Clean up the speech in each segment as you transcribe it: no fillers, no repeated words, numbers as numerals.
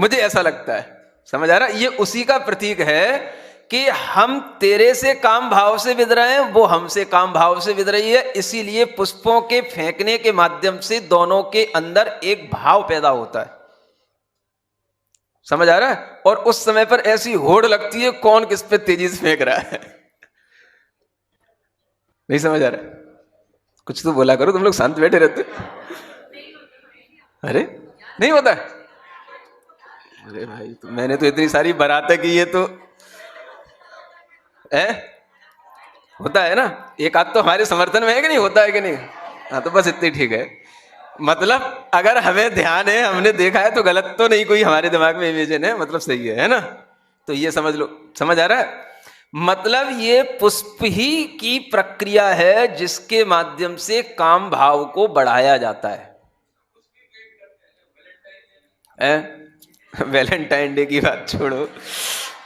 मुझे ऐसा लगता है, समझ आ रहा? ये उसी का प्रतीक है कि हम तेरे से काम भाव से विद रहे हैं, वो हमसे काम भाव से विद रही है। इसीलिए पुष्पों के फेंकने के माध्यम से दोनों के अंदर एक भाव पैदा होता है, समझ आ रहा है? और उस समय पर ऐसी होड़ लगती है, कौन किस पे तेजी से फेंक रहा है। नहीं समझ आ रहा है? कुछ तो बोला करो, तुम लोग शांत बैठे रहते। अरे नहीं होता है? अरे भाई, तो मैंने तो इतनी सारी बारातें की, ये तो है, होता है ना। एक आध तो हमारे समर्थन में है कि नहीं, होता है कि नहीं? हाँ, तो बस इतनी ठीक है। मतलब अगर हमें ध्यान है, हमने देखा है, तो गलत तो नहीं कोई हमारे दिमाग में इमेजिन है, मतलब सही है ना? तो ये समझ लो, समझ आ रहा है? मतलब ये पुष्प ही की प्रक्रिया है जिसके माध्यम से काम भाव को बढ़ाया जाता है। वैलेंटाइन डे की बात छोड़ो,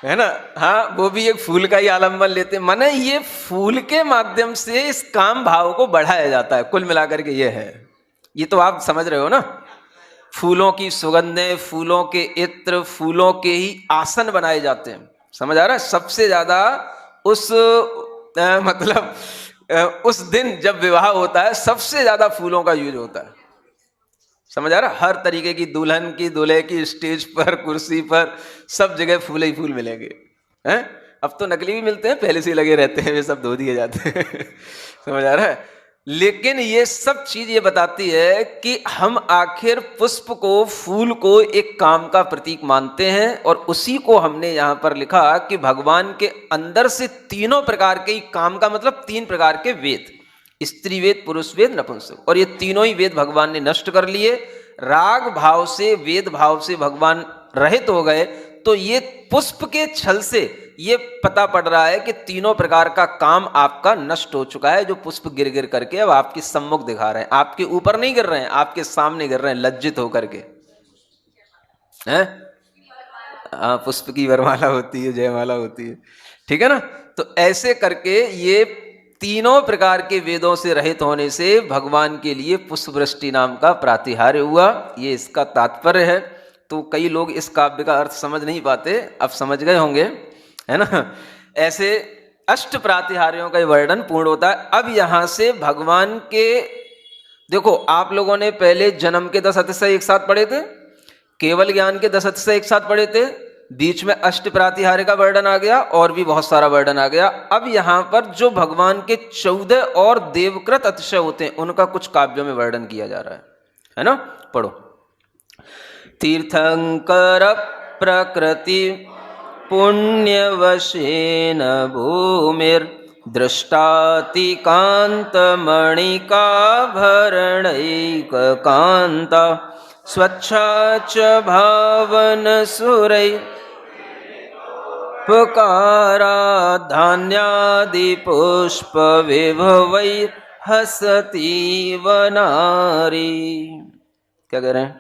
है ना? हाँ, वो भी एक फूल का ही आलम्बन लेते, माने ये फूल के माध्यम से इस काम भाव को बढ़ाया जाता है। कुल मिलाकर के ये है, ये तो आप समझ रहे हो ना। फूलों की सुगंधें, फूलों के इत्र, फूलों के ही आसन बनाए जाते हैं, समझ आ रहा है? सबसे ज्यादा उस उस दिन जब विवाह होता है, सबसे ज्यादा फूलों का यूज होता है, समझ आ रहा? हर तरीके की, दुल्हन की, दूल्हे की, स्टेज पर, कुर्सी पर, सब जगह फूल ही फूल मिलेंगे। हैं? अब तो नकली भी मिलते हैं, पहले से लगे रहते हैं, वे सब धो दिए जाते हैं। समझ आ रहा है? लेकिन ये सब चीज ये बताती है कि हम आखिर पुष्प को, फूल को एक काम का प्रतीक मानते हैं। और उसी को हमने यहां पर लिखा कि भगवान के अंदर से तीनों प्रकार के, काम का मतलब तीन प्रकार के वेद, स्त्री वेद, पुरुष वेद, नपुंसक, और ये तीनों ही वेद भगवान ने नष्ट कर लिए। राग भाव से, वेद भाव से भगवान रहित हो गए। तो ये पुष्प के छल से ये पता पड़ रहा है कि तीनों प्रकार का काम आपका नष्ट हो चुका है। जो पुष्प गिर गिर करके अब आपके सम्मुख दिखा रहे हैं, आपके ऊपर नहीं गिर रहे हैं, आपके सामने गिर रहे हैं, लज्जित होकर के। हैं? हाँ, पुष्प की वरमाला होती है, जयमाला होती है, ठीक है ना? तो ऐसे करके ये तीनों प्रकार के वेदों से रहित होने से भगवान के लिए पुष्पवृष्टि नाम का प्रातिहार्य हुआ। ये इसका तात्पर्य है। तो कई लोग इस काव्य का अर्थ समझ नहीं पाते, अब समझ गए होंगे, है ना? ऐसे अष्ट प्रातिहार्यों का वर्णन पूर्ण होता है। अब यहां से भगवान के, देखो आप लोगों ने पहले जन्म के 10 अतिशय एक साथ पढ़े थे, केवल ज्ञान के 10 अतिशय एक साथ पढ़े थे, बीच में अष्ट प्रातिहार्य का वर्णन आ गया और भी बहुत सारा वर्णन आ गया। अब यहां पर जो भगवान के 14 और देवकृत अतिशय होते हैं, उनका कुछ काव्यों में वर्णन किया जा रहा है ना? पढ़ो। तीर्थंकर प्रकृति पुण्यवशेन भूमिर दृष्टातिकान्तमणिकाभरणैककान्ता स्वच्छा च भावन सुरै पुकारा धान्यादि पुष्प विभवैर्हसती वनारी। क्या कह रहे हैं?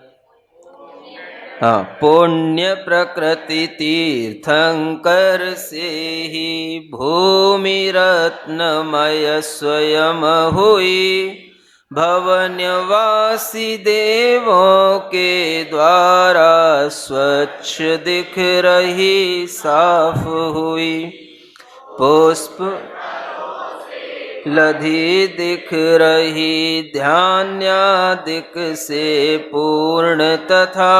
हाँ, पुण्य प्रकृति तीर्थंकर से ही भूमि रत्नमय स्वयं हुई, भवन्यवासी देवों के द्वारा स्वच्छ दिख रही, साफ हुई। पुष्प लधी दिख रही, ध्यान्यादिक से पूर्ण तथा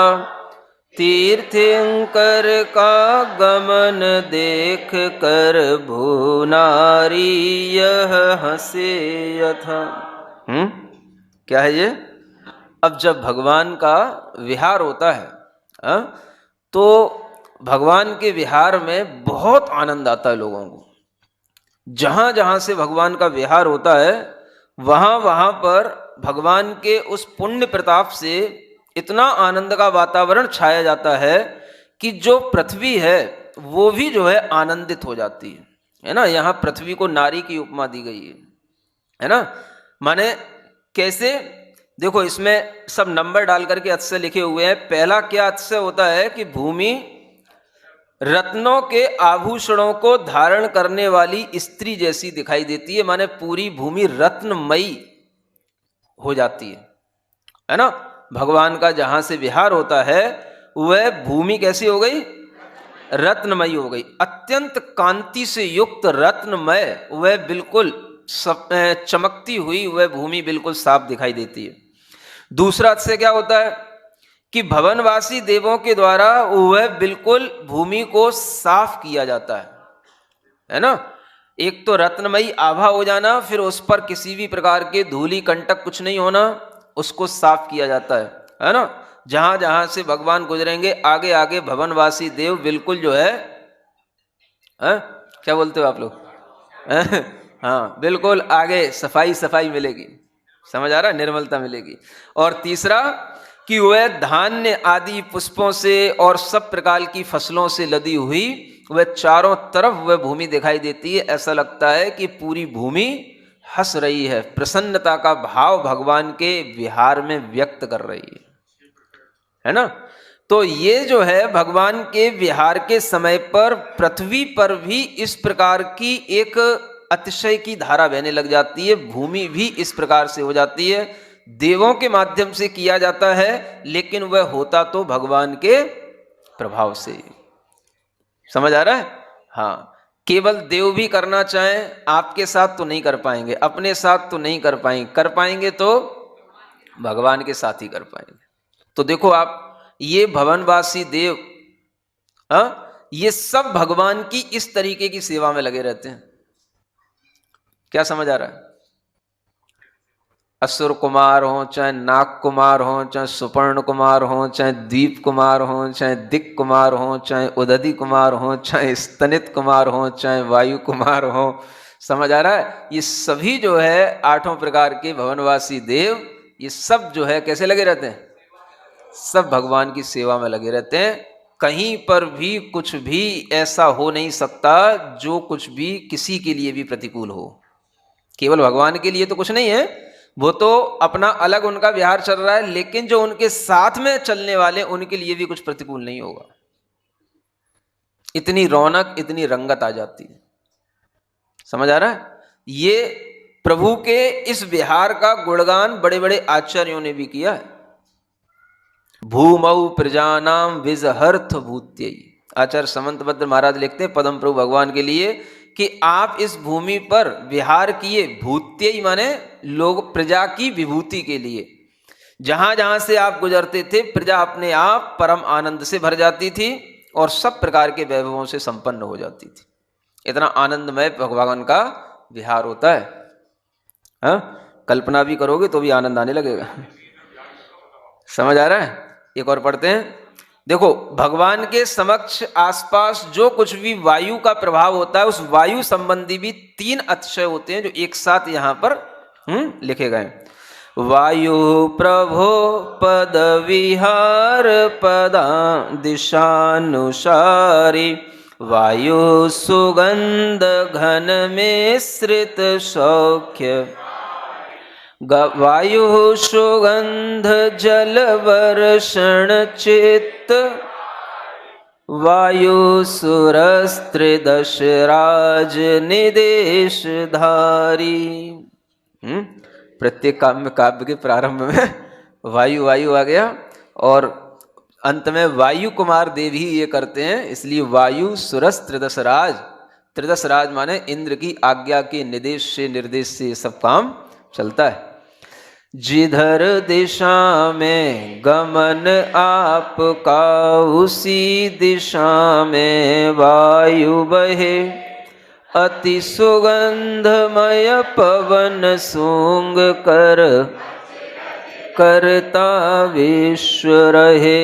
तीर्थंकर का गमन देख कर भूनारी यह हंसे यथा। क्या है ये? अब जब भगवान का विहार होता है, तो भगवान के विहार में बहुत आनंद आता है लोगों को। जहां जहां से भगवान का विहार होता है, वहां वहां पर भगवान के उस पुण्य प्रताप से इतना आनंद का वातावरण छाया जाता है कि जो पृथ्वी है वो भी जो है आनंदित हो जाती है ना? यहाँ पृथ्वी को नारी की उपमा दी गई है ना? माने कैसे? देखो, इसमें सब नंबर डाल करके अतिशय लिखे हुए हैं। पहला क्या अतिशय होता है कि भूमि रत्नों के आभूषणों को धारण करने वाली स्त्री जैसी दिखाई देती है, माने पूरी भूमि रत्नमयी हो जाती है ना? भगवान का जहां से विहार होता है वह भूमि कैसी हो गई? रत्नमयी हो गई। अत्यंत कांति से युक्त रत्नमय वह बिल्कुल चमकती हुई वह भूमि बिल्कुल साफ दिखाई देती है। दूसरा अर्थ से क्या होता है कि भवनवासी देवों के द्वारा वह बिल्कुल भूमि को साफ किया जाता है ना। एक तो रत्नमयी आभा हो जाना, फिर उस पर किसी भी प्रकार के धूली कंटक कुछ नहीं होना, उसको साफ किया जाता है ना। जहां जहां से भगवान गुजरेंगे आगे आगे भवनवासी देव बिल्कुल जो है क्या बोलते हो आप लोग? हाँ, बिल्कुल आगे सफाई सफाई मिलेगी, समझ आ रहा है, निर्मलता मिलेगी। और तीसरा कि वह धान्य आदि पुष्पों से और सब प्रकार की फसलों से लदी हुई वह चारों तरफ वह भूमि दिखाई देती है। ऐसा लगता है कि पूरी भूमि हंस रही है, प्रसन्नता का भाव भगवान के विहार में व्यक्त कर रही है ना। तो ये जो है भगवान के विहार के समय पर पृथ्वी पर भी इस प्रकार की एक अतिशय की धारा बहने लग जाती है, भूमि भी इस प्रकार से हो जाती है। देवों के माध्यम से किया जाता है, लेकिन वह होता तो भगवान के प्रभाव से। समझ आ रहा है? हाँ, केवल देव भी करना चाहें आपके साथ तो नहीं कर पाएंगे, अपने साथ तो नहीं कर पाएंगे, कर पाएंगे तो भगवान के साथ ही कर पाएंगे। तो देखो आप, ये भवनवासी देव ये सब भगवान की इस तरीके की सेवा में लगे रहते हैं। क्या समझ आ रहा है? असुर कुमार हो, चाहे नाग कुमार हो, चाहे सुपर्ण कुमार हो, चाहे द्वीप कुमार हो, चाहे दिक कुमार हो, चाहे उदधि कुमार हो, चाहे स्तनित कुमार हो, चाहे वायु कुमार हो, समझ आ रहा है? ये सभी जो है आठों प्रकार के भवनवासी देव, ये सब जो है कैसे लगे रहते हैं? सब भगवान की सेवा में लगे रहते हैं। कहीं पर भी कुछ भी ऐसा हो नहीं सकता जो कुछ भी किसी के लिए भी प्रतिकूल हो। केवल भगवान के लिए तो कुछ नहीं है, वो तो अपना अलग उनका विहार चल रहा है, लेकिन जो उनके साथ में चलने वाले उनके लिए भी कुछ प्रतिकूल नहीं होगा। इतनी रौनक, इतनी रंगत आ जाती है। समझ आ रहा है? ये प्रभु के इस विहार का गुणगान बड़े बड़े आचार्यों ने भी किया है। भूमौ प्रजानाम विजहर्थ भूत्यै, आचार्य समंतभद्र महाराज लिखते हैं पदम प्रभु भगवान के लिए कि आप इस भूमि पर विहार किए, भूत्यै माने लोग, प्रजा की विभूति के लिए। जहां जहां से आप गुजरते थे प्रजा अपने आप परम आनंद से भर जाती थी और सब प्रकार के वैभवों से संपन्न हो जाती थी। इतना आनंदमय भगवान का विहार होता है। हाँ, कल्पना भी करोगे तो भी आनंद आने लगेगा। समझ आ रहा है? एक और पढ़ते हैं। देखो, भगवान के समक्ष आसपास जो कुछ भी वायु का प्रभाव होता है, उस वायु संबंधी भी 3 अतिशय होते हैं जो एक साथ यहां पर लिखे गए। वायु प्रभो पद विहार पदा दिशानुसारी, वायु सुगंध घन मिश्रित सौख्य, वायु सुगंध जल वर्षण चित्त, वायु सुरस्त्रिदश राज निदेश धारी। प्रत्येक काव्य के प्रारंभ में वायु वायु आ गया और अंत में वायु कुमार देव ही ये करते हैं, इसलिए वायु सुरस त्रिदश राज। त्रिदश राज माने इंद्र की आज्ञा के निर्देश से सब काम चलता है। जिधर दिशा में गमन आपका, उसी दिशा में वायु बहे, अति सुगंधमय पवन सूंग कर करता विश्व रहे,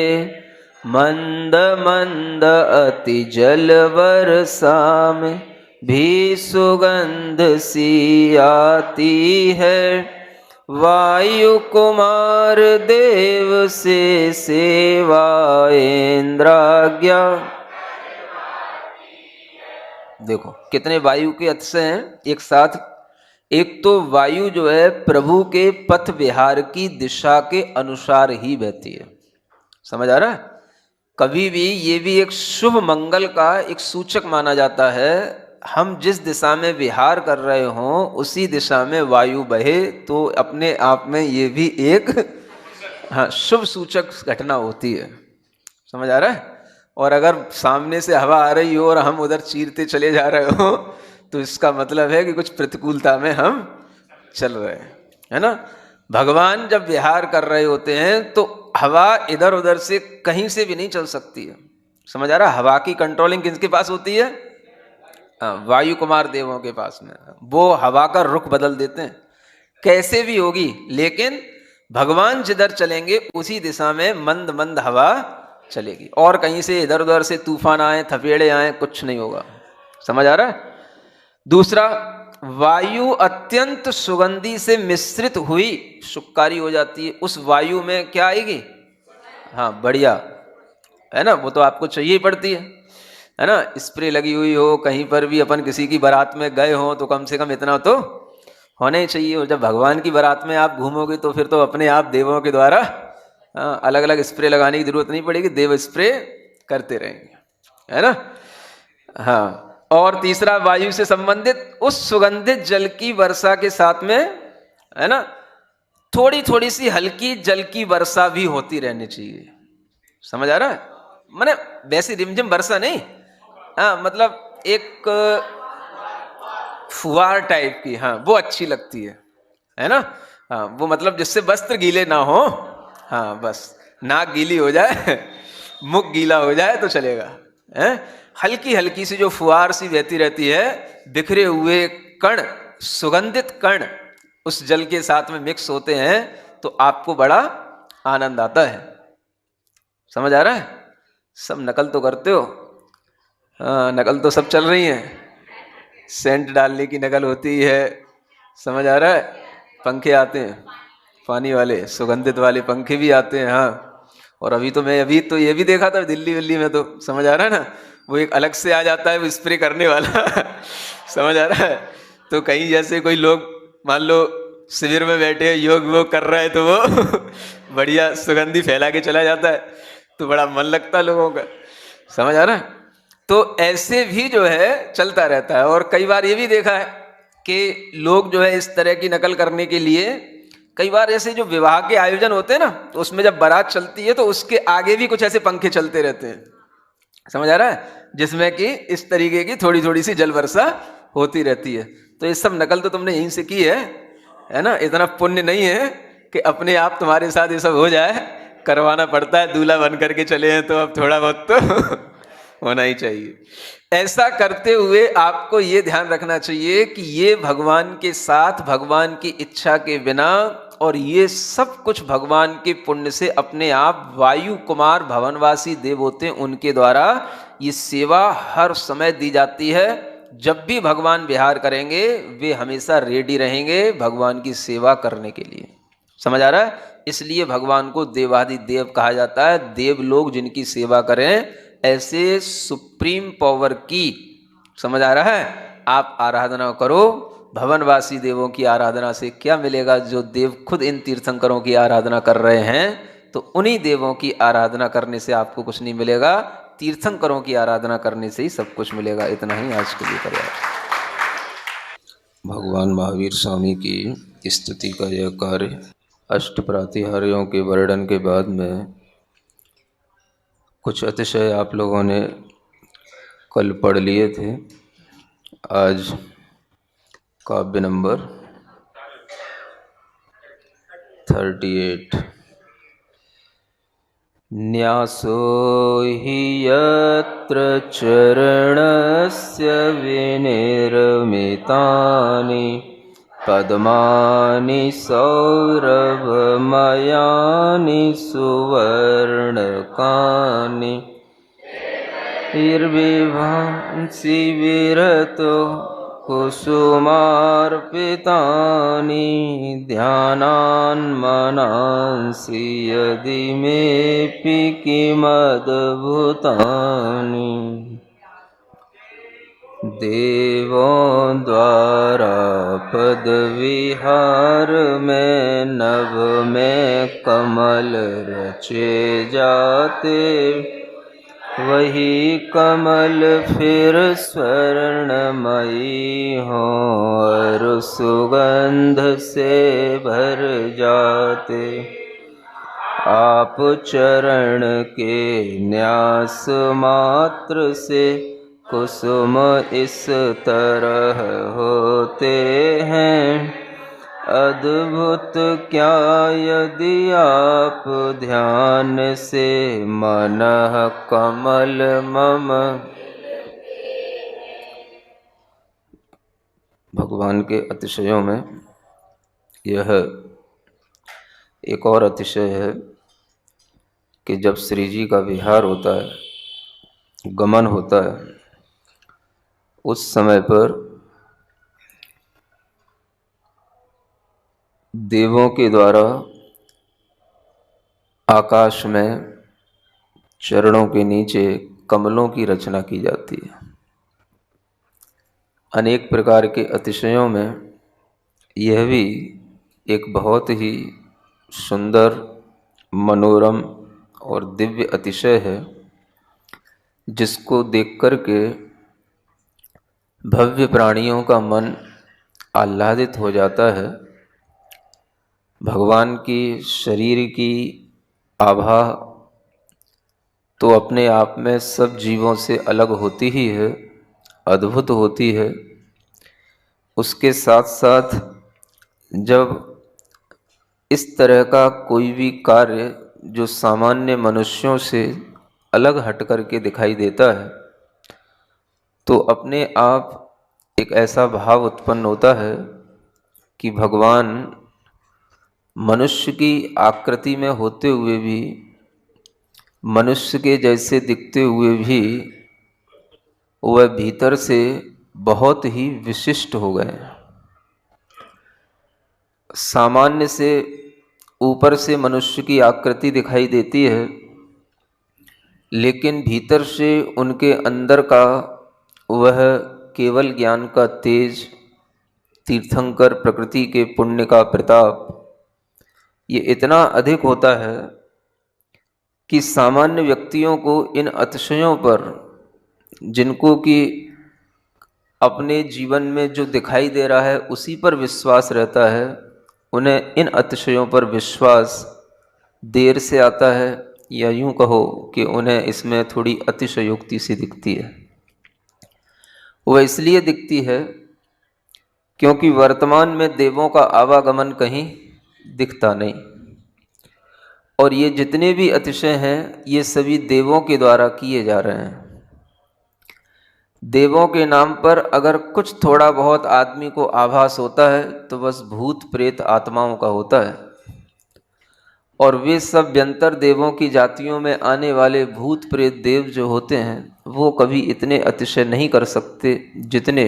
मंद मंद अति जल वर्षा में भी सुगंध सी आती है, वायु कुमार देव से सेवा इंद्राज्ञा। देखो कितने वायु के अतिशय हैं एक साथ। एक तो वायु जो है प्रभु के पथ विहार की दिशा के अनुसार ही बहती है। समझ आ रहा है? कभी भी ये भी एक शुभ मंगल का एक सूचक माना जाता है। हम जिस दिशा में विहार कर रहे हों उसी दिशा में वायु बहे तो अपने आप में ये भी एक शुभ सूचक घटना होती है। समझ आ रहा है? और अगर सामने से हवा आ रही हो और हम उधर चीरते चले जा रहे हो तो इसका मतलब है कि कुछ प्रतिकूलता में हम चल रहे हैं, है ना। भगवान जब विहार कर रहे होते हैं तो हवा इधर उधर से कहीं से भी नहीं चल सकती है। समझ आ रहा है? हवा की कंट्रोलिंग किसके पास होती है? वायु कुमार देवों के पास में। वो हवा का रुख बदल देते हैं, कैसे भी होगी, लेकिन भगवान जिधर चलेंगे उसी दिशा में मंद मंद हवा चलेगी, और कहीं से इधर उधर से तूफान आए, थपेड़े आए, कुछ नहीं होगा। समझ आ रहा है? दूसरा, वायु अत्यंत सुगंधी से मिश्रित हुई सुखकारी हो जाती है। उस वायु में क्या आएगी? हाँ, बढ़िया, है ना। वो तो आपको चाहिए ही पड़ती है ना। स्प्रे लगी हुई हो, कहीं पर भी अपन किसी की बारात में गए हो तो कम से कम इतना तो होना ही चाहिए। और जब भगवान की बारात में आप घूमोगे तो फिर तो अपने आप देवों के द्वारा अलग अलग स्प्रे लगाने की जरूरत नहीं पड़ेगी, देव स्प्रे करते रहेंगे, है ना। हाँ, और तीसरा, वायु से संबंधित उस सुगंधित जल की वर्षा के साथ में, है ना, थोड़ी थोड़ी सी हल्की जल की वर्षा भी होती रहनी चाहिए। समझ आ रहा है? माने वैसी रिमझिम वर्षा नहीं, हाँ, मतलब एक फुहार टाइप की, हाँ, वो अच्छी लगती है ना। हाँ, वो मतलब जिससे वस्त्र गीले ना हो, हाँ, बस नाक गीली हो जाए मुख गीला हो जाए तो चलेगा, है। हल्की हल्की सी जो फुहार सी बहती रहती है, बिखरे हुए कण, सुगंधित कण उस जल के साथ में मिक्स होते हैं तो आपको बड़ा आनंद आता है। समझ आ रहा है? सब नकल तो करते हो, हाँ, नकल तो सब चल रही है। सेंट डालने की नकल होती है, समझ आ रहा है? पंखे आते हैं, पानी वाले सुगंधित वाले पंखे भी आते हैं, हाँ। और अभी तो ये भी देखा था दिल्ली विल्ली में, तो समझ आ रहा है ना, वो एक अलग से आ जाता है वो स्प्रे करने वाला समझ आ रहा है? तो कहीं जैसे कोई लोग मान लो शिविर में बैठे योग वोग कर रहा है तो वो बढ़िया सुगंधी फैला के चला जाता है, तो बड़ा मन लगता है लोगों का। समझ आ रहा है? तो ऐसे भी जो है चलता रहता है। और कई बार ये भी देखा है कि लोग जो है इस तरह की नकल करने के लिए, कई बार ऐसे जो विवाह के आयोजन होते हैं ना, तो उसमें जब बारात चलती है तो उसके आगे भी कुछ ऐसे पंखे चलते रहते हैं। समझ आ रहा है? जिसमें कि इस तरीके की थोड़ी थोड़ी सी जल वर्षा होती रहती है। तो ये सब नकल तो तुमने यहीं से की है ना। इतना पुण्य नहीं है कि अपने आप तुम्हारे साथ ये सब हो जाए, करवाना पड़ता है। दूल्हा बन करके चले हैं तो अब थोड़ा बहुत तो होना ही चाहिए। ऐसा करते हुए आपको ये ध्यान रखना चाहिए कि ये भगवान के साथ, भगवान की इच्छा के बिना, और ये सब कुछ भगवान के पुण्य से अपने आप वायु कुमार भवनवासी देव होते हैं, उनके द्वारा ये सेवा हर समय दी जाती है। जब भी भगवान विहार करेंगे वे हमेशा रेडी रहेंगे भगवान की सेवा करने के लिए। समझ आ रहा है? इसलिए भगवान को देवादि देव कहा जाता है। देव लोग जिनकी सेवा करें, ऐसे सुप्रीम पावर की, समझ आ रहा है, आप आराधना करो। भवनवासी देवों की आराधना से क्या मिलेगा? जो देव खुद इन तीर्थंकरों की आराधना कर रहे हैं, तो उन्हीं देवों की आराधना करने से आपको कुछ नहीं मिलेगा, तीर्थंकरों की आराधना करने से ही सब कुछ मिलेगा। इतना ही आज के लिए पर्याप्त। भगवान महावीर स्वामी की स्तुति का यह कार्य अष्ट प्रातिहार्यों के वर्णन के बाद में कुछ अतिशय आप लोगों ने कल पढ़ लिए थे। आज काव्य नंबर 38। न्यासो हि यत्र चरणस्य विनिर्मितानि पद्मानि सौरभमयानि सुवर्णकानि निर्विभांसि विरतो कुसुमार्पितानि ध्यानान्मनांसि यदि मेऽपि किमद्भुतानि देवों द्वारा पदविहार में नभ में कमल रचे जाते, वही कमल फिर स्वर्णमयी हो और सुगंध से भर जाते। आप चरण के न्यास मात्र से कुसुम इस तरह होते हैं। अद्भुत क्या यदि आप ध्यान से मनः कमल मम। भगवान के अतिशयों में यह एक और अतिशय है कि जब श्री जी का विहार होता है, गमन होता है, उस समय पर देवों के द्वारा आकाश में चरणों के नीचे कमलों की रचना की जाती है। अनेक प्रकार के अतिशयों में यह भी एक बहुत ही सुंदर, मनोरम और दिव्य अतिशय है, जिसको देख कर के भव्य प्राणियों का मन आह्लादित हो जाता है। भगवान की शरीर की आभा तो अपने आप में सब जीवों से अलग होती ही है, अद्भुत होती है। उसके साथ साथ जब इस तरह का कोई भी कार्य जो सामान्य मनुष्यों से अलग हट कर के दिखाई देता है, तो अपने आप एक ऐसा भाव उत्पन्न होता है कि भगवान मनुष्य की आकृति में होते हुए भी, मनुष्य के जैसे दिखते हुए भी, वह भीतर से बहुत ही विशिष्ट हो गए। सामान्य से ऊपर से मनुष्य की आकृति दिखाई देती है, लेकिन भीतर से उनके अंदर का वह केवल ज्ञान का तेज, तीर्थंकर प्रकृति के पुण्य का प्रताप, ये इतना अधिक होता है कि सामान्य व्यक्तियों को इन अतिशयों पर, जिनको कि अपने जीवन में जो दिखाई दे रहा है उसी पर विश्वास रहता है, उन्हें इन अतिशयों पर विश्वास देर से आता है, या यूं कहो कि उन्हें इसमें थोड़ी अतिशयोक्ति सी दिखती है। वह इसलिए दिखती है क्योंकि वर्तमान में देवों का आवागमन कहीं दिखता नहीं, और ये जितने भी अतिशय हैं ये सभी देवों के द्वारा किए जा रहे हैं। देवों के नाम पर अगर कुछ थोड़ा बहुत आदमी को आभास होता है तो बस भूत प्रेत आत्माओं का होता है, और वे सब व्यंतर देवों की जातियों में आने वाले भूत प्रेत देव जो होते हैं वो कभी इतने अतिशय नहीं कर सकते जितने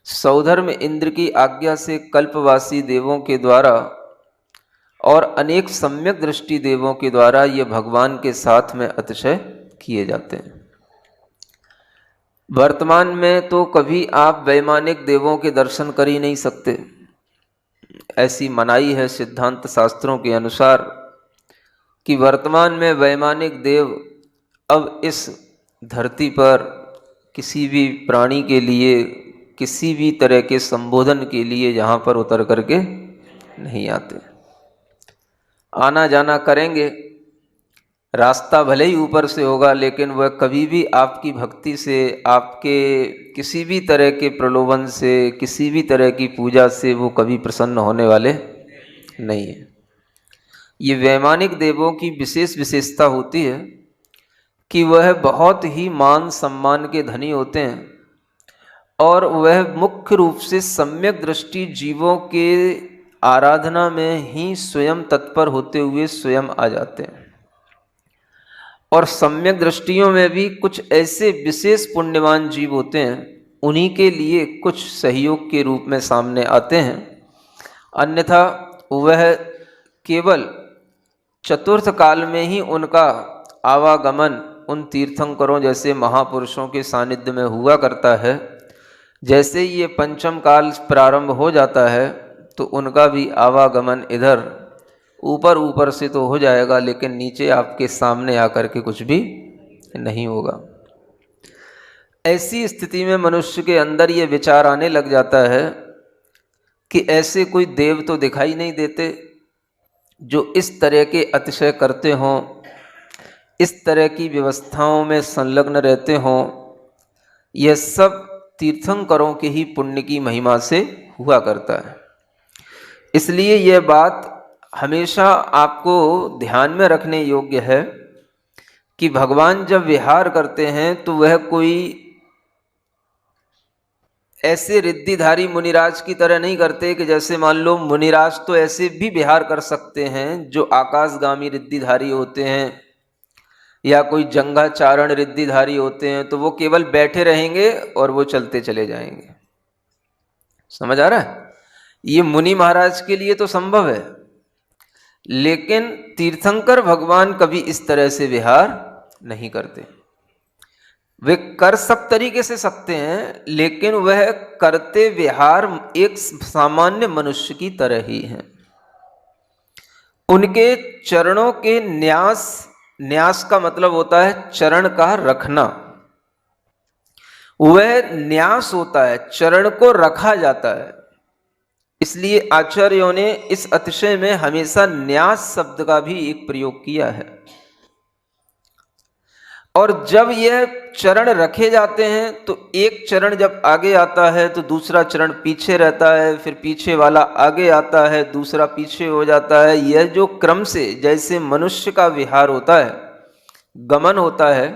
सौधर्म इंद्र की आज्ञा से कल्पवासी देवों के द्वारा और अनेक सम्यक दृष्टि देवों के द्वारा ये भगवान के साथ में अतिशय किए जाते हैं। वर्तमान में तो कभी आप वैमानिक देवों के दर्शन कर ही नहीं सकते। ऐसी मनाही है सिद्धांत शास्त्रों के अनुसार कि वर्तमान में वैमानिक देव अब इस धरती पर किसी भी प्राणी के लिए, किसी भी तरह के संबोधन के लिए यहाँ पर उतर करके नहीं आते। आना जाना करेंगे, रास्ता भले ही ऊपर से होगा, लेकिन वह कभी भी आपकी भक्ति से, आपके किसी भी तरह के प्रलोभन से, किसी भी तरह की पूजा से वो कभी प्रसन्न होने वाले नहीं है। ये वैमानिक देवों की विशेष विशेषता होती है कि वह बहुत ही मान सम्मान के धनी होते हैं, और वह मुख्य रूप से सम्यक दृष्टि जीवों के आराधना में ही स्वयं तत्पर होते हुए स्वयं आ जाते हैं। और सम्यक दृष्टियों में भी कुछ ऐसे विशेष पुण्यवान जीव होते हैं, उन्हीं के लिए कुछ सहयोग के रूप में सामने आते हैं, अन्यथा वह केवल चतुर्थ काल में ही उनका आवागमन उन तीर्थंकरों जैसे महापुरुषों के सानिध्य में हुआ करता है। जैसे ये पंचम काल प्रारंभ हो जाता है तो उनका भी आवागमन इधर ऊपर ऊपर से तो हो जाएगा, लेकिन नीचे आपके सामने आकर के कुछ भी नहीं होगा। ऐसी स्थिति में मनुष्य के अंदर ये विचार आने लग जाता है कि ऐसे कोई देव तो दिखाई नहीं देते, जो इस तरह के अतिशय करते हों, इस तरह की व्यवस्थाओं में संलग्न रहते हों, यह सब तीर्थंकरों के ही पुण्य की महिमा से हुआ करता है। इसलिए यह बात हमेशा आपको ध्यान में रखने योग्य है कि भगवान जब विहार करते हैं तो वह कोई ऐसे रिद्धिधारी मुनिराज की तरह नहीं करते कि जैसे मान लो मुनिराज तो ऐसे भी विहार कर सकते हैं जो आकाशगामी रिद्धिधारी होते हैं, या कोई जंगाचारण रिद्धिधारी होते हैं, तो वो केवल बैठे रहेंगे और वो चलते चले जाएंगे। समझ आ रहा है? ये मुनि महाराज के लिए तो संभव है, लेकिन तीर्थंकर भगवान कभी इस तरह से विहार नहीं करते। वे कर सब तरीके से सकते हैं, लेकिन वह करते विहार एक सामान्य मनुष्य की तरह ही है। उनके चरणों के न्यास, न्यास का मतलब होता है चरण का रखना, वह न्यास होता है, चरण को रखा जाता है। इसलिए आचार्यों ने इस अतिशय में हमेशा न्यास शब्द का भी एक प्रयोग किया है। और जब यह चरण रखे जाते हैं तो एक चरण जब आगे आता है तो दूसरा चरण पीछे रहता है, फिर पीछे वाला आगे आता है, दूसरा पीछे हो जाता है। यह जो क्रम से जैसे मनुष्य का विहार होता है, गमन होता है,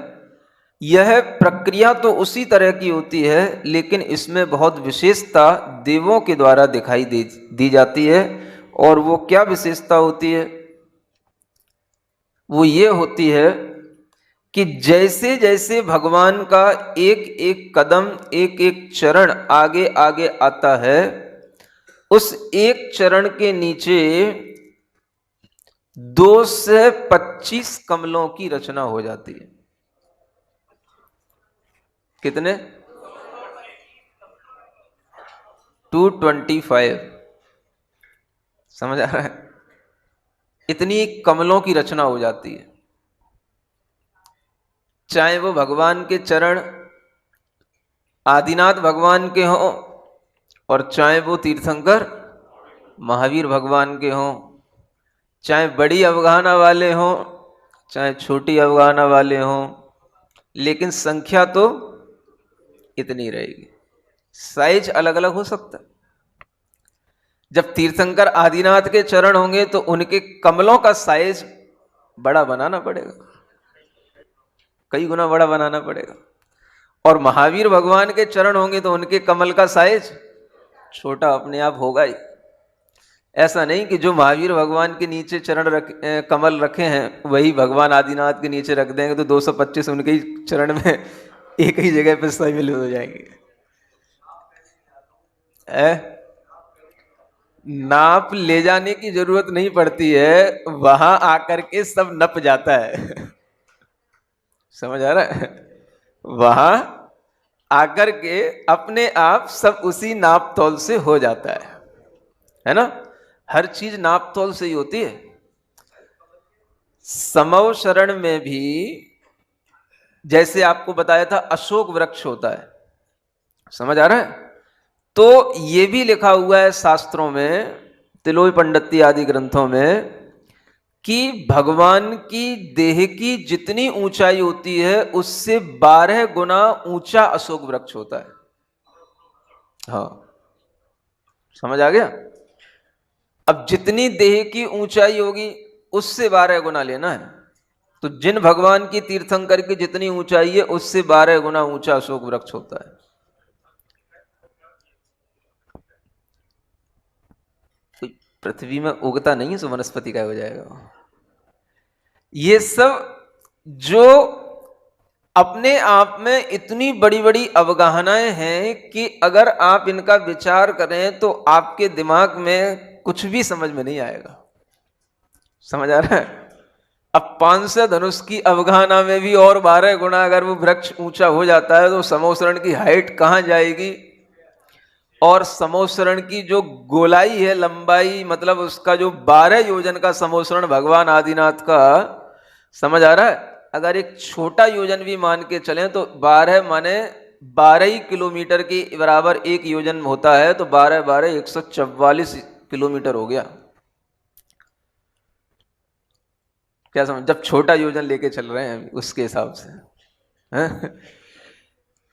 यह प्रक्रिया तो उसी तरह की होती है, लेकिन इसमें बहुत विशेषता देवों के द्वारा दिखाई दी जाती है। और वो क्या विशेषता होती है? वो ये होती है कि जैसे जैसे भगवान का एक एक कदम, एक एक चरण आगे आगे आता है, उस एक चरण के नीचे 2 से 25 कमलों की रचना हो जाती है। कितने? 225। समझ आ रहा है? इतनी कमलों की रचना हो जाती है। चाहे वो भगवान के चरण आदिनाथ भगवान के हों, और चाहे वो तीर्थंकर महावीर भगवान के हों, चाहे बड़ी अवगाहना वाले हों, चाहे छोटी अवगाहना वाले हों, लेकिन संख्या तो इतनी रहेगी। साइज अलग अलग हो सकता है। जब तीर्थंकर आदिनाथ के चरण होंगे तो उनके कमलों का साइज बड़ा बनाना पड़ेगा, कई गुना बड़ा बनाना पड़ेगा। और महावीर भगवान के चरण होंगे तो उनके कमल का साइज छोटा अपने आप होगा ही। ऐसा नहीं कि जो महावीर भगवान के नीचे कमल रखे हैं वही भगवान आदिनाथ के नीचे रख देंगे तो 225 उनके ही चरण में एक ही जगह पर शामिल हो जाएंगे। नाप ले जाने की जरूरत नहीं पड़ती है, वहां आकर के सब नप जाता है। समझ आ रहा है? वहां आकर के अपने आप सब उसी नाप तौल से हो जाता है ना? हर चीज नाप तौल से ही होती है। समव शरण में भी जैसे आपको बताया था अशोक वृक्ष होता है। समझ आ रहा है? तो ये भी लिखा हुआ है शास्त्रों में, तिलोई पंडिती आदि ग्रंथों में, कि भगवान की देह की जितनी ऊंचाई होती है उससे 12 गुना ऊंचा अशोक वृक्ष होता है। हाँ, समझ आ गया? अब जितनी देह की ऊंचाई होगी उससे 12 गुना लेना है। तो जिन भगवान की तीर्थंकर की जितनी ऊंचाई है उससे 12 गुना ऊंचा अशोक वृक्ष होता है। पृथ्वी में उगता नहीं है सो वनस्पति का हो जाएगा। ये सब जो अपने आप में इतनी बड़ी बड़ी अवगाहनाएं हैं कि अगर आप इनका विचार करें तो आपके दिमाग में कुछ भी समझ में नहीं आएगा। समझ आ रहा है? अब 500 धनुष की अवगाहना में भी और 12 गुना अगर वो वृक्ष ऊंचा हो जाता है तो समोसरण की हाइट कहां जाएगी? और समोसरण की जो गोलाई है, लंबाई, मतलब उसका जो 12 योजन का समोसरण भगवान आदिनाथ का, समझ आ रहा है? अगर एक छोटा योजन भी मान के चलें तो 12 माने 12 ही किलोमीटर के बराबर एक योजन होता है, तो 12 12 144 किलोमीटर हो गया। क्या समझ, जब छोटा योजन लेके चल रहे हैं उसके हिसाब से, हैं?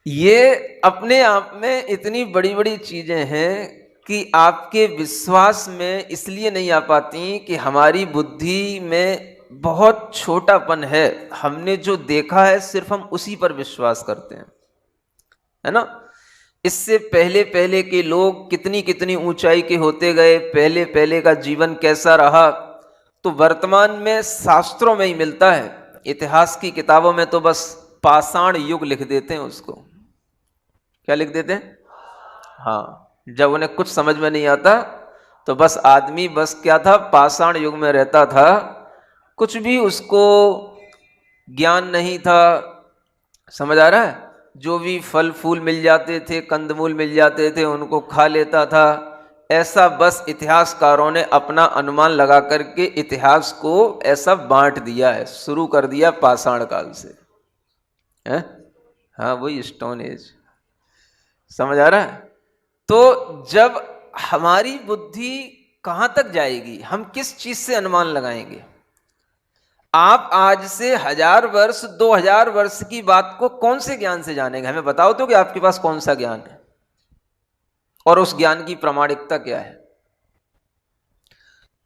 ये अपने आप में इतनी बड़ी बड़ी चीजें हैं कि आपके विश्वास में इसलिए नहीं आ पाती कि हमारी बुद्धि में बहुत छोटापन है, हमने जो देखा है सिर्फ हम उसी पर विश्वास करते हैं, है ना। इससे पहले पहले के लोग कितनी कितनी ऊंचाई के होते गए, पहले पहले का जीवन कैसा रहा, तो वर्तमान में शास्त्रों में ही मिलता है। इतिहास की किताबों में तो बस पाषाण युग लिख देते हैं उसको। क्या लिख देते हैं? हाँ, जब उन्हें कुछ समझ में नहीं आता तो बस आदमी बस क्या था, पाषाण युग में रहता था, कुछ भी उसको ज्ञान नहीं था। समझ आ रहा है? जो भी फल फूल मिल जाते थे, कंदमूल मिल जाते थे, उनको खा लेता था। ऐसा बस इतिहासकारों ने अपना अनुमान लगा करके इतिहास को ऐसा बांट दिया है, शुरू कर दिया पाषाण काल से, है? हाँ, वही स्टोन एज। समझ आ रहा है? तो जब हमारी बुद्धि कहां तक जाएगी, हम किस चीज से अनुमान लगाएंगे? आप आज से 1000 वर्ष 2000 वर्ष की बात को कौन से ज्ञान से जानेंगे? हमें बताओ तो कि आपके पास कौन सा ज्ञान है और उस ज्ञान की प्रामाणिकता क्या है।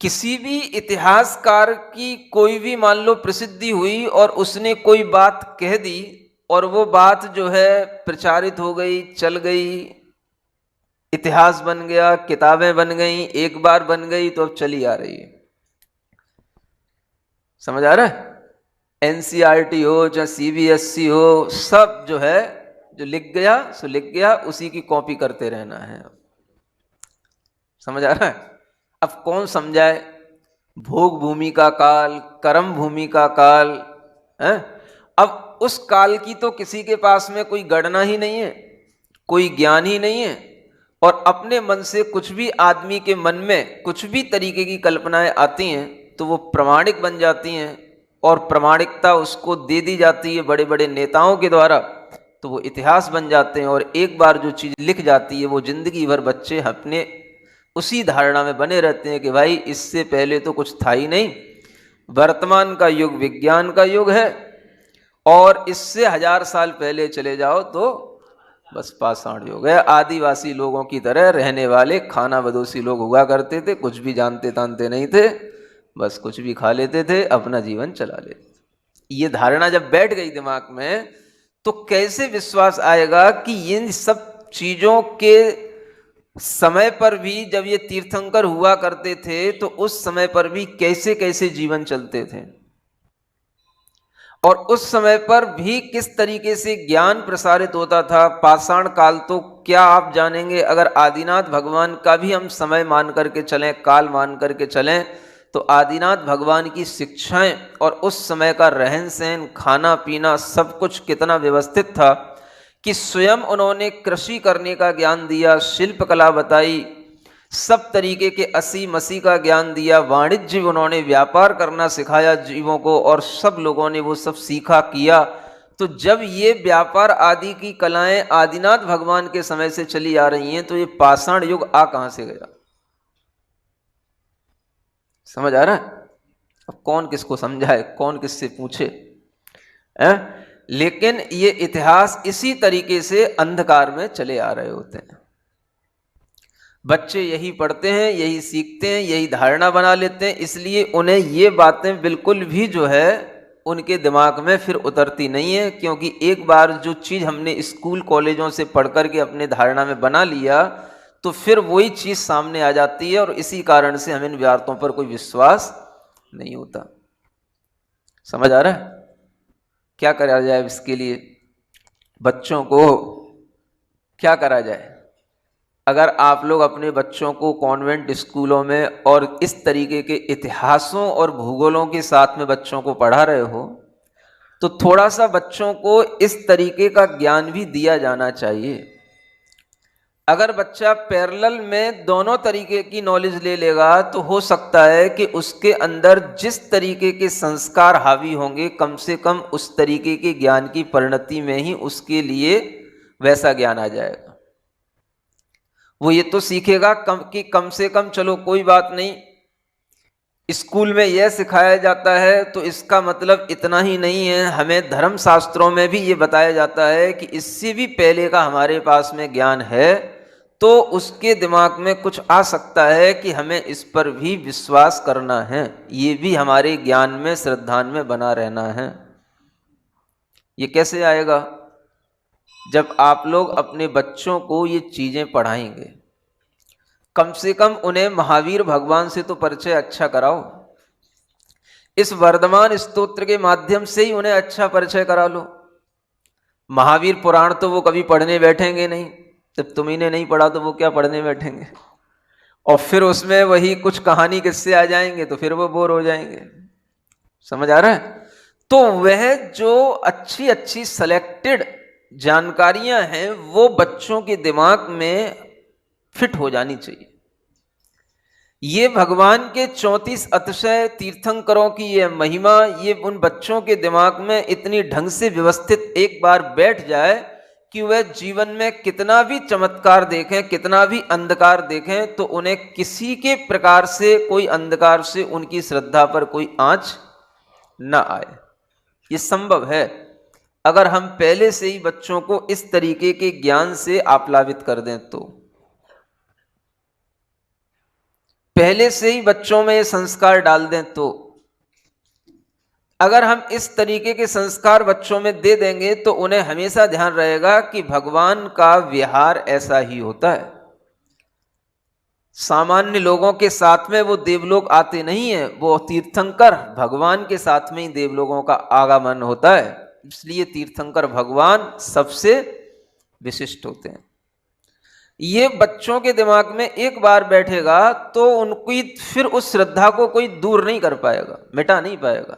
किसी भी इतिहासकार की कोई भी मान लो प्रसिद्धि हुई और उसने कोई बात कह दी और वो बात जो है प्रचारित हो गई, चल गई, इतिहास बन गया, किताबें बन गई, एक बार बन गई तो अब चली आ रही है। समझ आ रहा है? एनसीईआरटी हो चाहे सीबीएसई हो, सब जो है, जो लिख गया सो लिख गया, उसी की कॉपी करते रहना है। समझ आ रहा है? अब कौन समझाए? भोग भूमि का काल, कर्म भूमि का काल है। अब उस काल की तो किसी के पास में कोई गणना ही नहीं है, कोई ज्ञान ही नहीं है, और अपने मन से कुछ भी आदमी के मन में कुछ भी तरीके की कल्पनाएं आती हैं तो वो प्रमाणिक बन जाती हैं और प्रमाणिकता उसको दे दी जाती है बड़े बड़े नेताओं के द्वारा, तो वो इतिहास बन जाते हैं। और एक बार जो चीज़ लिख जाती है वो जिंदगी भर बच्चे अपने उसी धारणा में बने रहते हैं कि भाई इससे पहले तो कुछ था ही नहीं, वर्तमान का युग विज्ञान का युग है, और इससे 1000 साल पहले चले जाओ तो बस पाषाण युग है। आदिवासी लोगों की तरह रहने वाले खाना बदोशी लोग हुआ करते थे, कुछ भी जानते तानते नहीं थे, बस कुछ भी खा लेते थे, अपना जीवन चला लेते। ये धारणा जब बैठ गई दिमाग में तो कैसे विश्वास आएगा कि इन सब चीजों के समय पर भी, जब ये तीर्थंकर हुआ करते थे तो उस समय पर भी कैसे कैसे जीवन चलते थे, और उस समय पर भी किस तरीके से ज्ञान प्रसारित होता था। पाषाण काल तो क्या आप जानेंगे, अगर आदिनाथ भगवान का भी हम समय मान करके चलें, काल मान करके चलें, तो आदिनाथ भगवान की शिक्षाएं और उस समय का रहन सहन, खाना पीना, सब कुछ कितना व्यवस्थित था कि स्वयं उन्होंने कृषि करने का ज्ञान दिया, शिल्प कला बताई, सब तरीके के असी मसी का ज्ञान दिया, वाणिज्य उन्होंने, व्यापार करना सिखाया जीवों को, और सब लोगों ने वो सब सीखा किया। तो जब ये व्यापार आदि की कलाएं आदिनाथ भगवान के समय से चली आ रही हैं तो ये पाषाण युग आ कहां से गया? समझ आ रहा है? अब कौन किसको समझाए, कौन किससे पूछे, है? लेकिन ये इतिहास इसी तरीके से अंधकार में चले आ रहे होते हैं। बच्चे यही पढ़ते हैं, यही सीखते हैं, यही धारणा बना लेते हैं, इसलिए उन्हें ये बातें बिल्कुल भी जो है उनके दिमाग में फिर उतरती नहीं है, क्योंकि एक बार जो चीज़ हमने स्कूल कॉलेजों से पढ़ करके अपने धारणा में बना लिया तो फिर वही चीज़ सामने आ जाती है, और इसी कारण से हमें इन बातों पर कोई विश्वास नहीं होता। समझ आ रहा है? क्या करा जाए इसके लिए? बच्चों को क्या करा जाए? अगर आप लोग अपने बच्चों को कॉन्वेंट स्कूलों में और इस तरीके के इतिहासों और भूगोलों के साथ में बच्चों को पढ़ा रहे हो तो थोड़ा सा बच्चों को इस तरीके का ज्ञान भी दिया जाना चाहिए। अगर बच्चा पैरेलल में दोनों तरीके की नॉलेज ले लेगा तो हो सकता है कि उसके अंदर जिस तरीके के संस्कार हावी होंगे, कम से कम उस तरीके के ज्ञान की परिणति में ही उसके लिए वैसा ज्ञान आ जाएगा। वो ये तो सीखेगा कि कम से कम चलो कोई बात नहीं, स्कूल में यह सिखाया जाता है तो इसका मतलब इतना ही नहीं है, हमें धर्म शास्त्रों में भी ये बताया जाता है कि इससे भी पहले का हमारे पास में ज्ञान है, तो उसके दिमाग में कुछ आ सकता है कि हमें इस पर भी विश्वास करना है, ये भी हमारे ज्ञान में श्रद्धान में बना रहना है। ये कैसे आएगा? जब आप लोग अपने बच्चों को ये चीजें पढ़ाएंगे, कम से कम उन्हें महावीर भगवान से तो परिचय अच्छा कराओ। इस वर्धमान स्तोत्र के माध्यम से ही उन्हें अच्छा परिचय करा लो। महावीर पुराण तो वो कभी पढ़ने बैठेंगे नहीं, जब तुम इन्हें नहीं पढ़ा तो वो क्या पढ़ने बैठेंगे। और फिर उसमें वही कुछ कहानी किस्से आ जाएंगे तो फिर वो बोर हो जाएंगे। समझ आ रहा है? तो वह जो अच्छी अच्छी सेलेक्टेड जानकारियां हैं वो बच्चों के दिमाग में फिट हो जानी चाहिए। ये भगवान के 34 अतिशय तीर्थंकरों की ये महिमा, ये उन बच्चों के दिमाग में इतनी ढंग से व्यवस्थित एक बार बैठ जाए कि वह जीवन में कितना भी चमत्कार देखें, कितना भी अंधकार देखें, तो उन्हें किसी के प्रकार से कोई अंधकार से उनकी श्रद्धा पर कोई आंच न आए। ये संभव है अगर हम पहले से ही बच्चों को इस तरीके के ज्ञान से आप्लावित कर दें। तो पहले से ही बच्चों में ये संस्कार डाल दें, तो अगर हम इस तरीके के संस्कार बच्चों में दे देंगे तो उन्हें हमेशा ध्यान रहेगा कि भगवान का व्यवहार ऐसा ही होता है। सामान्य लोगों के साथ में वो देवलोक आते नहीं है, वो तीर्थंकर भगवान के साथ में ही देवलोकों का आगमन होता है। इसलिए तीर्थंकर भगवान सबसे विशिष्ट होते हैं। ये बच्चों के दिमाग में एक बार बैठेगा तो उनकी फिर उस श्रद्धा को कोई दूर नहीं कर पाएगा, मिटा नहीं पाएगा।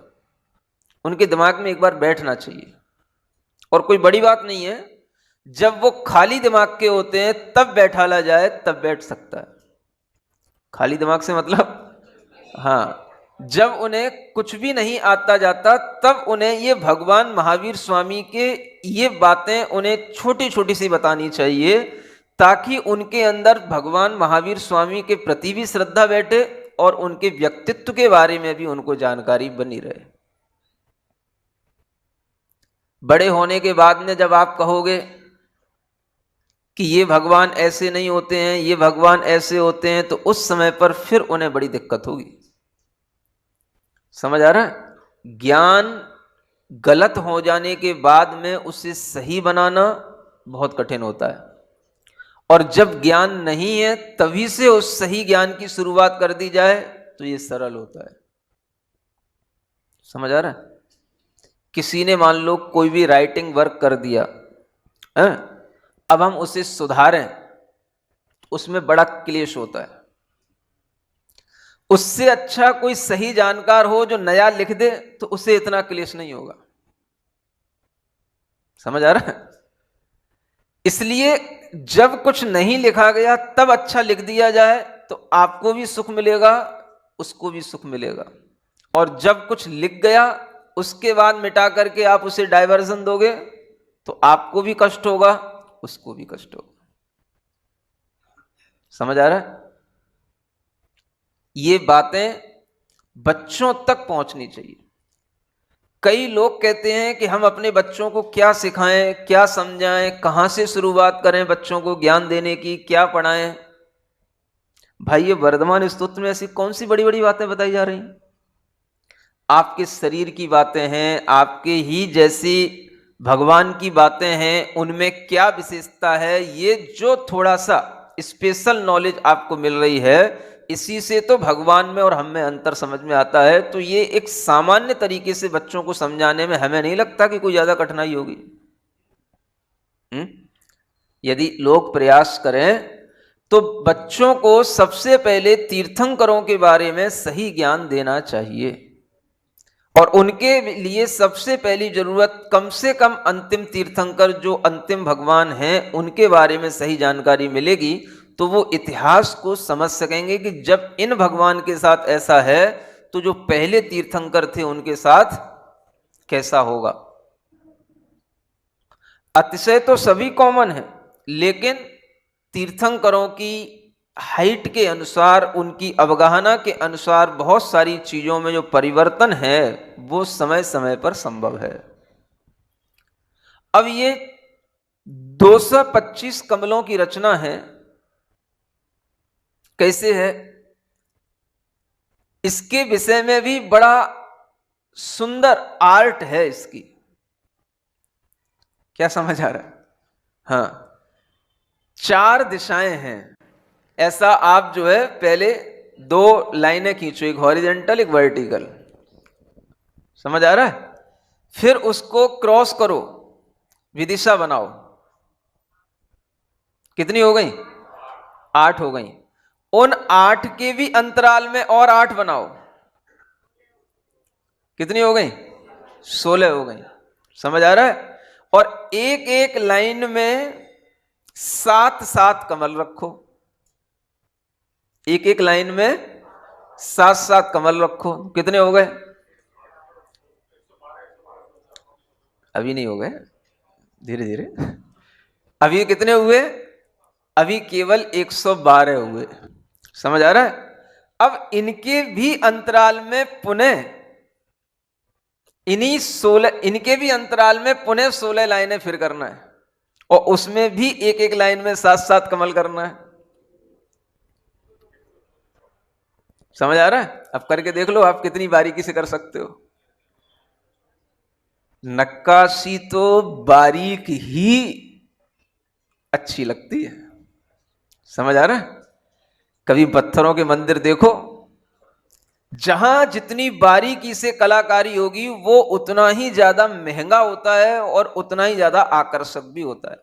उनके दिमाग में एक बार बैठना चाहिए। और कोई बड़ी बात नहीं है, जब वो खाली दिमाग के होते हैं तब बैठाला जाए तब बैठ सकता है। खाली दिमाग से मतलब, हाँ, जब उन्हें कुछ भी नहीं आता जाता तब उन्हें ये भगवान महावीर स्वामी के ये बातें उन्हें छोटी छोटी सी बतानी चाहिए, ताकि उनके अंदर भगवान महावीर स्वामी के प्रति भी श्रद्धा बैठे और उनके व्यक्तित्व के बारे में भी उनको जानकारी बनी रहे। बड़े होने के बाद में जब आप कहोगे कि ये भगवान ऐसे नहीं होते हैं, ये भगवान ऐसे होते हैं, तो उस समय पर फिर उन्हें बड़ी दिक्कत होगी। समझ आ रहा है? ज्ञान गलत हो जाने के बाद में उसे सही बनाना बहुत कठिन होता है, और जब ज्ञान नहीं है तभी से उस सही ज्ञान की शुरुआत कर दी जाए तो ये सरल होता है। समझ आ रहा है? किसी ने मान लो कोई भी राइटिंग वर्क कर दिया है, अब हम उसे सुधारें, उसमें बड़ा क्लेश होता है। उससे अच्छा कोई सही जानकार हो जो नया लिख दे तो उसे इतना क्लेश नहीं होगा। समझ आ रहा है? इसलिए जब कुछ नहीं लिखा गया तब अच्छा लिख दिया जाए तो आपको भी सुख मिलेगा, उसको भी सुख मिलेगा। और जब कुछ लिख गया उसके बाद मिटा करके आप उसे डायवर्जन दोगे तो आपको भी कष्ट होगा, उसको भी कष्ट होगा। समझ आ रहा है? ये बातें बच्चों तक पहुंचनी चाहिए। कई लोग कहते हैं कि हम अपने बच्चों को क्या सिखाएं, क्या समझाएं, कहां से शुरुआत करें बच्चों को ज्ञान देने की, क्या पढ़ाएं। भाई, ये वर्धमान स्तोत्र में ऐसी कौन सी बड़ी बड़ी बातें बताई जा रही हैं? आपके शरीर की बातें हैं, आपके ही जैसी भगवान की बातें हैं, उनमें क्या विशेषता है, ये जो थोड़ा सा स्पेशल नॉलेज आपको मिल रही है, इसी से तो भगवान में और हम में अंतर समझ में आता है। तो ये एक सामान्य तरीके से बच्चों को समझाने में हमें नहीं लगता कि कोई ज्यादा कठिनाई होगी। यदि लोग प्रयास करें तो बच्चों को सबसे पहले तीर्थंकरों के बारे में सही ज्ञान देना चाहिए, और उनके लिए सबसे पहली जरूरत कम से कम अंतिम तीर्थंकर जो अंतिम भगवान हैं उनके बारे में सही जानकारी मिलेगी, तो वो इतिहास को समझ सकेंगे कि जब इन भगवान के साथ ऐसा है तो जो पहले तीर्थंकर थे उनके साथ कैसा होगा। अतिशय तो सभी कॉमन है, लेकिन तीर्थंकरों की हाइट के अनुसार, उनकी अवगाहना के अनुसार बहुत सारी चीजों में जो परिवर्तन है वो समय समय पर संभव है। अब ये 225 कमलों की रचना है, कैसे है इसके विषय में भी बड़ा सुंदर आर्ट है इसकी। क्या समझ आ रहा है? हाँ, 4 दिशाएं हैं। ऐसा आप जो है पहले 2 लाइनें खींचो, एक हॉरिजॉन्टल एक वर्टिकल, समझ आ रहा है? फिर उसको क्रॉस करो, विदिशा बनाओ। कितनी हो गई? 8 हो गई। उन 8 के भी अंतराल में और 8 बनाओ। कितनी हो गई? 16 हो गई। समझ आ रहा है? और एक एक लाइन में 7-7 कमल रखो, एक एक लाइन में 7-7 कमल रखो। कितने हो गए? अभी नहीं हो गए, धीरे धीरे। अभी कितने हुए? अभी केवल 112 हुए। समझ आ रहा है? अब इनके भी अंतराल में पुनः इनके भी अंतराल में पुनः 16 लाइनें फिर करना है, और उसमें भी एक एक लाइन में 7-7 कमल करना है। समझ आ रहा है? अब करके देख लो आप कितनी बारीकी से कर सकते हो। नक्काशी तो बारीक ही अच्छी लगती है। समझ आ रहा है? कभी पत्थरों के मंदिर देखो, जहां जितनी बारीकी से कलाकारी होगी वो उतना ही ज्यादा महंगा होता है और उतना ही ज्यादा आकर्षक भी होता है।